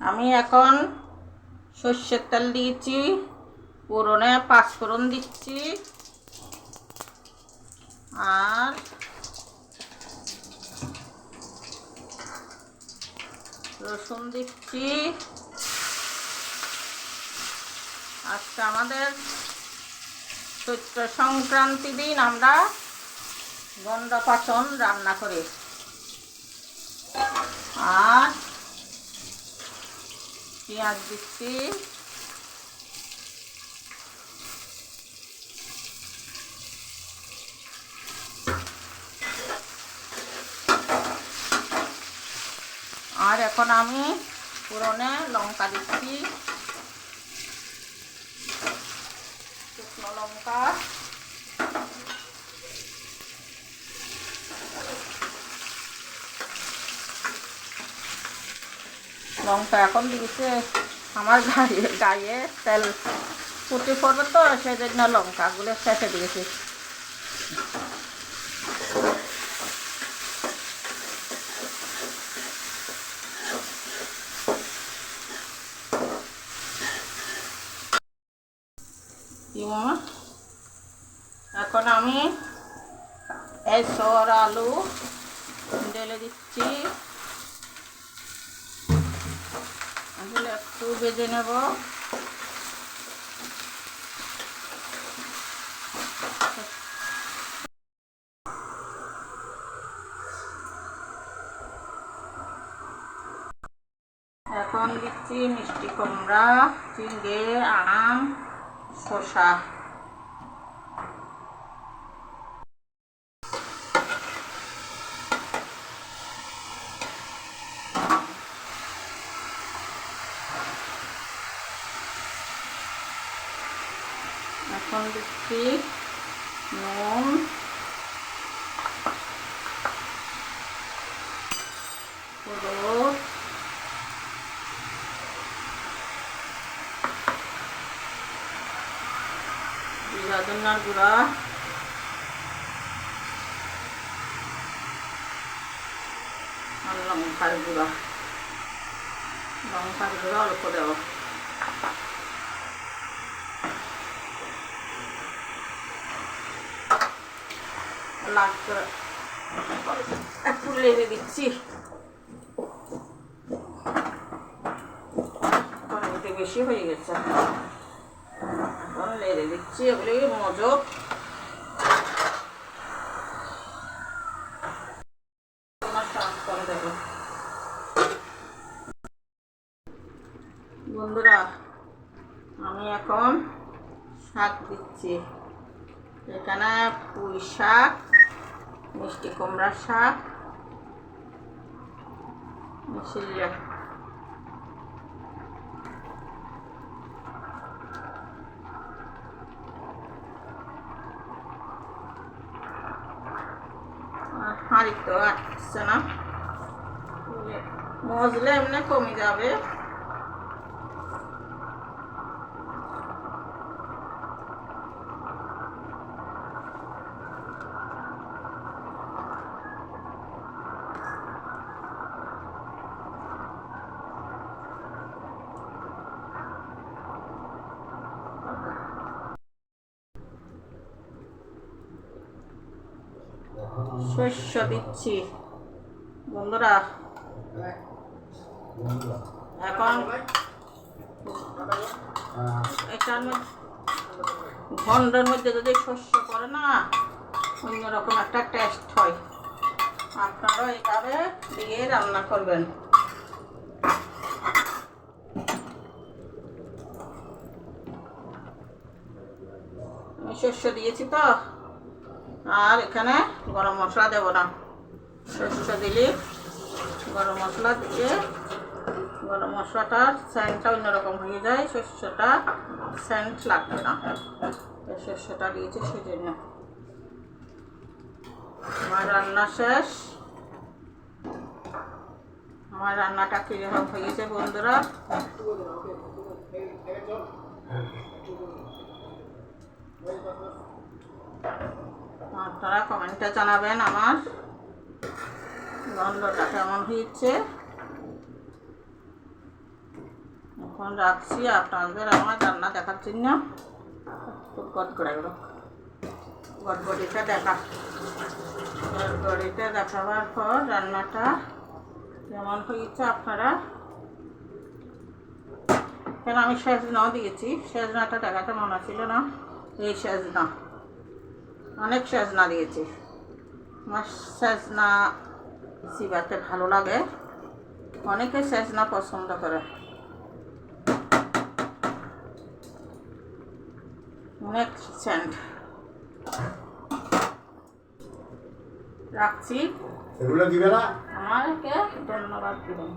আমি এখন সর্ষের তেল দিয়েছি, ফোড়নে পাঁচফোড়ন দিচ্ছি আর রসুন দিচ্ছি। আজকে আমাদের চৈত্র সংক্রান্তি দিন আমরা গন্ডা পাচন রান্না করি। আর পেঁয়াজ দিচ্ছি, আর এখন আমি ফোড়নে লঙ্কা দিচ্ছি, শুকনো লঙ্কা, লঙ্কা এখন দিয়েছে আমার গায়ে তেল ফুটে পড়বে, তো সেজন্য লঙ্কাগুলো শেষে দিয়েছি। এখন আমি এসর আলু ঢেলে দিচ্ছি, এগুলো একটু ভেজে নেব। এখন দিচ্ছি মিষ্টি কুমড়া, ঝিঙে, আম, শসা। এখন দিচ্ছি নুন, হলুদ, জিরা ধনিয়ার গুঁড়া, আর লঙ্কার গুঁড়া। লঙ্কার গুঁড়া অল্প দেব। একটু লেড়ে দিচ্ছি, কড়াইতে বেশি হয়ে গেছে, এখন লেড়ে দিচ্ছি এগুলি মজক। বন্ধুরা, আমি এখন শাক দিচ্ছি। এখানে পুঁই শাক, মিষ্টি কুমড়ার শাক, মিশিয়ে হাঁড়ি তো আসছে না, মজলে এমনি কমে যাবে। শস্য দিচ্ছি বন্ধুরা। এখন এটার ঘন্টার মধ্যে যদি শস্য করে না, অন্যরকম একটা টেস্ট হয়। আপনারা এভাবে দিয়ে রান্না করবেন। আমি শস্য দিয়েছি তো, আর এখানে গরম মশলা দেব না। শস্য দিলে গরম মশলা দিয়ে গরম মশলাটার সেন্টটা অন্যরকম হয়ে যায়, শস্যটা সেন্ট লাগবে না। শস্যটা দিয়েছি সেজন্য। আমার রান্না শেষ। আমার রান্নাটা কীরকম হয়েছে বন্ধুরা? আপনারা কমেন্টে জানাবেন আমার গন্ধটা কেমন হয়েছে। এখন রাখছি আপনাদের আমার রান্না দেখার জন্য। একটু গড়গড়িটা দেখাবার পর রান্নাটা যেমন হয়েছে আপনারা, কেন আমি সেজনাও দিয়েছি, সেজনাটা দেখাতে মনে ছিল না। এই সেজনা, অনেক সেজনা দিয়েছি। আমার সেজনা চিবাতে ভালো লাগে, অনেকে সেজনা পছন্দ করে। অনেক সেন্ট রাখছি। এগুলো দিবে না? আমাকে ধন্যবাদ দিবেন।